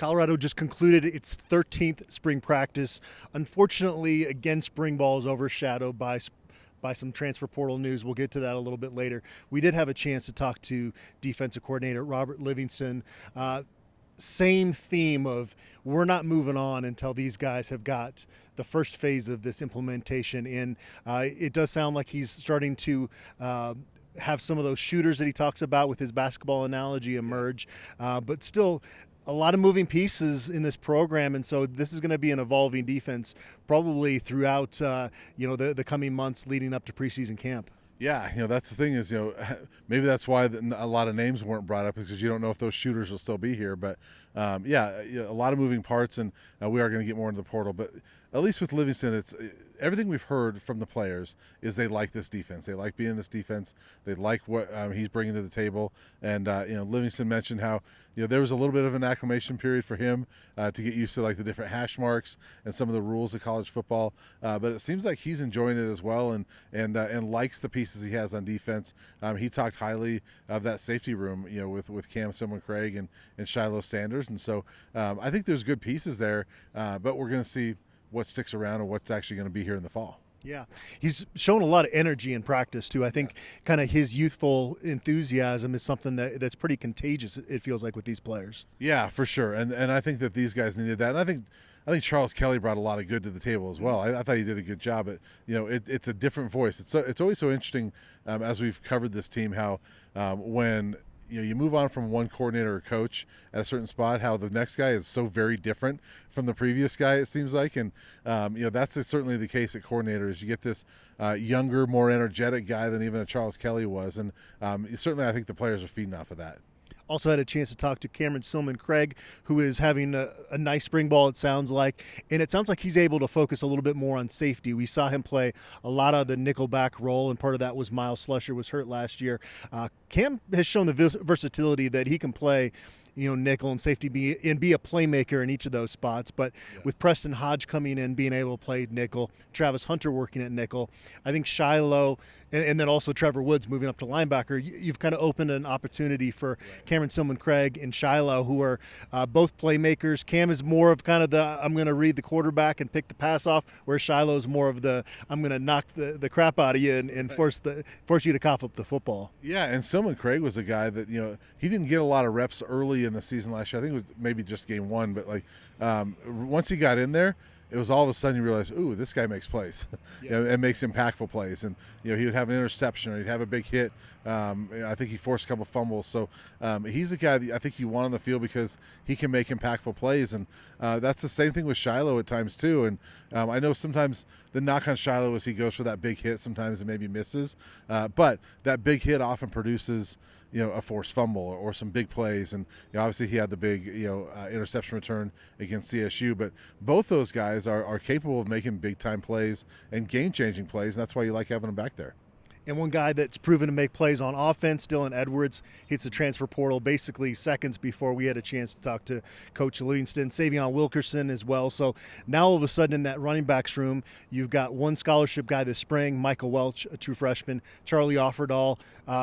Colorado just concluded its 13th spring practice. Unfortunately, again, spring ball is overshadowed by some transfer portal news. We'll get to that a little bit later. We did have a chance to talk to defensive coordinator Robert Livingston. Same theme of we're not moving on until these guys have got the first phase of this implementation in. It does sound like he's starting to have some of those shooters that he talks about with his basketball analogy emerge, but still a lot of moving pieces in this program, and so this is going to be an evolving defense probably throughout the coming months leading up to preseason camp. Yeah, that's the thing is, maybe that's why a lot of names weren't brought up, because you don't know if those shooters will still be here. But, a lot of moving parts, and we are going to get more into the portal. But at least with Livingston, it's everything we've heard from the players is they like this defense. They like being in this defense. They like what he's bringing to the table. And, Livingston mentioned how, there was a little bit of an acclimation period for him to get used to, like, the different hash marks and some of the rules of college football. But it seems like he's enjoying it as well, and likes the pieces he has on defense. He talked highly of that safety room, with Cam Sumlin-Craig and Shiloh Sanders. And so I think there's good pieces there, but we're going to see what sticks around and what's actually going to be here in the fall. Yeah, he's shown a lot of energy in practice too. I think kind of his youthful enthusiasm is something that's pretty contagious, it feels like, with these players. Yeah, for sure. And I think that these guys needed that. And I think Charles Kelly brought a lot of good to the table as well. I thought he did a good job. But it's a different voice. It's always so interesting as we've covered this team how when you move on from one coordinator or coach at a certain spot, how the next guy is so very different from the previous guy, it seems like. And that's certainly the case at coordinators. You get this younger, more energetic guy than even a Charles Kelly was, and certainly I think the players are feeding off of that. Also had a chance to talk to Cameron Sumlin-Craig, who is having a nice spring ball, it sounds like. And it sounds like he's able to focus a little bit more on safety. We saw him play a lot of the nickelback role, and part of that was Miles Slusher was hurt last year. Cam has shown the versatility that he can play nickel and safety be a playmaker in each of those spots. But with Preston Hodge coming in, being able to play nickel, Travis Hunter working at nickel, I think Shiloh and then also Trevor Woods moving up to linebacker, you've kind of opened an opportunity for Cameron Sumlin-Craig and Shiloh, who are both playmakers. Cam is more of kind of the I'm going to read the quarterback and pick the pass off, where Shiloh is more of the I'm going to knock the crap out of you and force you to cough up the football. Yeah, and Sumlin-Craig was a guy that he didn't get a lot of reps early in the season last year. I think it was maybe just game one, but once he got in there, it was all of a sudden you realize, ooh, this guy makes plays and makes impactful plays. And, he would have an interception or he'd have a big hit. I think he forced a couple fumbles. So he's a guy that I think you want on the field because he can make impactful plays. And that's the same thing with Shiloh at times too. And I know sometimes the knock on Shiloh is he goes for that big hit. Sometimes it maybe misses. But that big hit often produces a forced fumble or some big plays. And obviously he had the big interception return against CSU, but both those guys are capable of making big time plays and game changing plays, and that's why you like having them back there. And one guy that's proven to make plays on offense, Dylan Edwards, hits the transfer portal basically seconds before we had a chance to talk to Coach Livingston. Savion Wilkerson as well. So now all of a sudden in that running backs room, you've got one scholarship guy this spring, Michael Welch, a true freshman. Charlie Offerdahl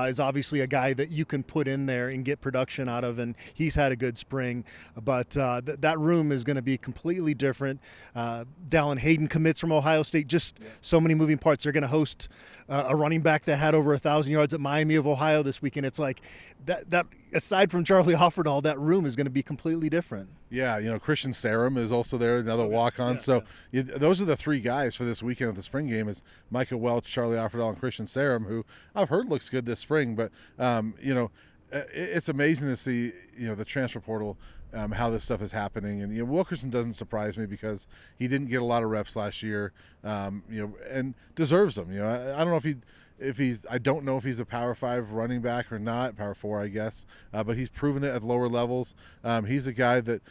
is obviously a guy that you can put in there and get production out of, and he's had a good spring. But that room is going to be completely different. Dallin Hayden commits from Ohio State. Just so many moving parts. They're going to host a running back that had over 1,000 yards at Miami of Ohio this weekend. It's like that aside from Charlie Offerdahl, that room is going to be completely different. Yeah, Christian Sarum is also there, another walk-on. Those are the three guys for this weekend at the spring game is Michael Welch, Charlie Offerdahl, and Christian Sarum, who I've heard looks good this spring. But, it's amazing to see, the transfer portal, how this stuff is happening. And, Wilkerson doesn't surprise me because he didn't get a lot of reps last year, and deserves them. I don't know I don't know if he's a Power 5 running back or not, Power 4, I guess, but he's proven it at lower levels. He's a guy that,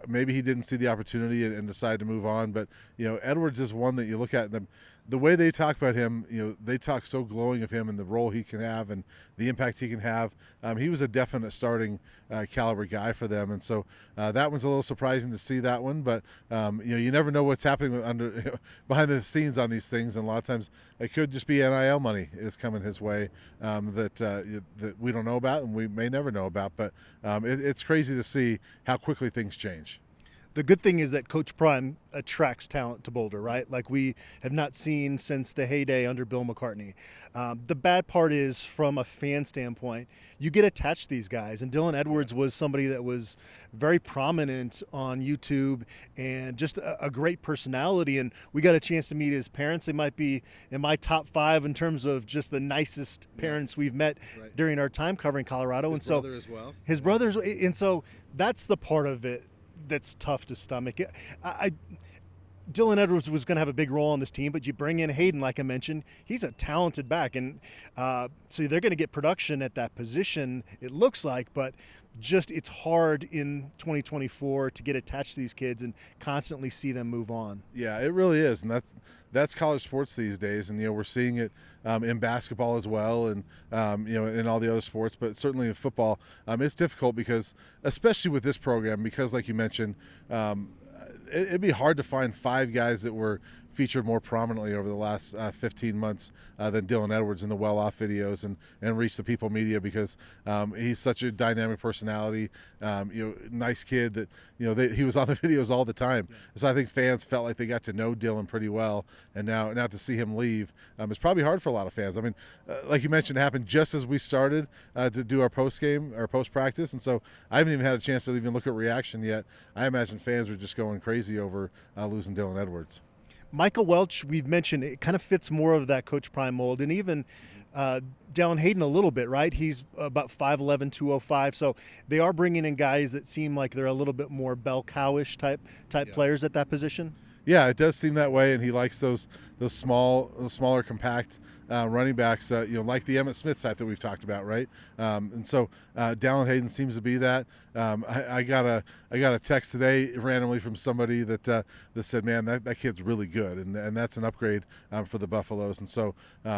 maybe he didn't see the opportunity and decided to move on. But, Edwards is one that you look at, and the way they talk about him, they talk so glowing of him and the role he can have and the impact he can have. He was a definite starting caliber guy for them, and so that one's a little surprising to see that one. But you never know what's happening behind the scenes on these things, and a lot of times it could just be NIL money is coming his way that we don't know about and we may never know about. But it's crazy to see how quickly things change. The good thing is that Coach Prime attracts talent to Boulder, right? Like we have not seen since the heyday under Bill McCartney. The bad part is, from a fan standpoint, you get attached to these guys. And Dylan Edwards was somebody that was very prominent on YouTube and just a great personality. And we got a chance to meet his parents. They might be in my top 5 in terms of just the nicest parents we've met during our time covering Colorado. His brother as well. His brothers. And so that's the part of it that's tough to stomach. Dylan Edwards was going to have a big role on this team, but you bring in Hayden, like I mentioned, he's a talented back, and so they're going to get production at that position, it looks like, but just it's hard in 2024 to get attached to these kids and constantly see them move on. Yeah, it really is, and that's college sports these days, and we're seeing it in basketball as well, and in all the other sports, but certainly in football, it's difficult because, especially with this program, because like you mentioned, it'd be hard to find 5 guys that were featured more prominently over the last 15 months than Dylan Edwards in the well-off videos and reach the people media, because he's such a dynamic personality, nice kid that he was on the videos all the time. So I think fans felt like they got to know Dylan pretty well, and now to see him leave is probably hard for a lot of fans. I mean, like you mentioned, it happened just as we started to do our post-game or post-practice, and so I haven't even had a chance to even look at reaction yet. I imagine fans are just going crazy over losing Dylan Edwards. Michael Welch, we've mentioned, it kind of fits more of that Coach Prime mold, and even Dallin Hayden a little bit, right? He's about 5'11", 205, so they are bringing in guys that seem like they're a little bit more bell cow-ish type players at that position. Yeah, it does seem that way, and he likes those smaller, compact running backs, like the Emmitt Smith type that we've talked about, right? And so Dallin Hayden seems to be that. I got a text today randomly from somebody that said, "Man, that kid's really good," and that's an upgrade for the Buffaloes. And so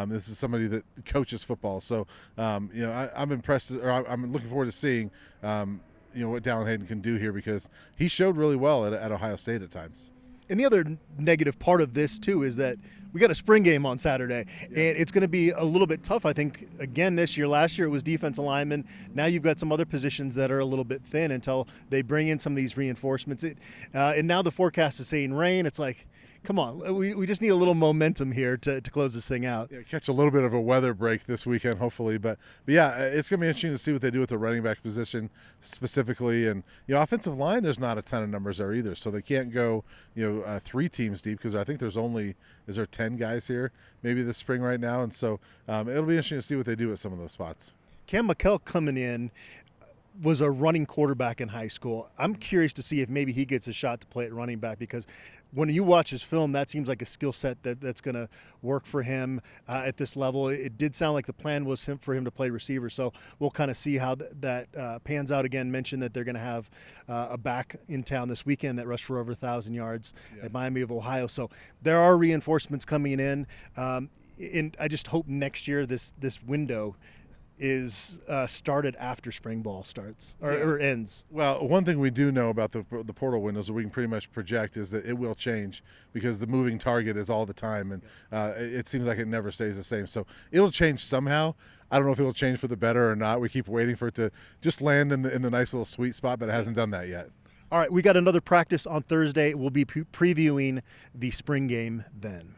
this is somebody that coaches football. So I'm impressed, or I'm looking forward to seeing what Dallin Hayden can do here, because he showed really well at Ohio State at times. And the other negative part of this, too, is that we got a spring game on Saturday, and it's going to be a little bit tough, I think, again this year. Last year it was defensive linemen. Now you've got some other positions that are a little bit thin until they bring in some of these reinforcements. And now the forecast is saying rain. It's like, come on, we just need a little momentum here to close this thing out. Yeah, catch a little bit of a weather break this weekend, hopefully. But yeah, it's going to be interesting to see what they do with the running back position specifically. And offensive line, there's not a ton of numbers there either, so they can't go 3 teams deep, because I think is there 10 guys here maybe this spring right now, and so it'll be interesting to see what they do at some of those spots. Cam McKell coming in was a running quarterback in high school. I'm curious to see if maybe he gets a shot to play at running back, because when you watch his film, that seems like a skill set that's going to work for him at this level. It did sound like the plan was for him to play receiver, so we'll kind of see how that pans out. Again, mentioned that they're going to have a back in town this weekend that rushed for over 1,000 yards at Miami of Ohio. So there are reinforcements coming in, and I just hope next year this window is started after spring ball starts or ends. Well, one thing we do know about the portal windows that we can pretty much project is that it will change, because the moving target is all the time, and it seems like it never stays the same. So it'll change somehow. I don't know if it'll change for the better or not. We keep waiting for it to just land in the nice little sweet spot, but it hasn't done that yet. All right, we got another practice on Thursday. We'll be previewing the spring game then.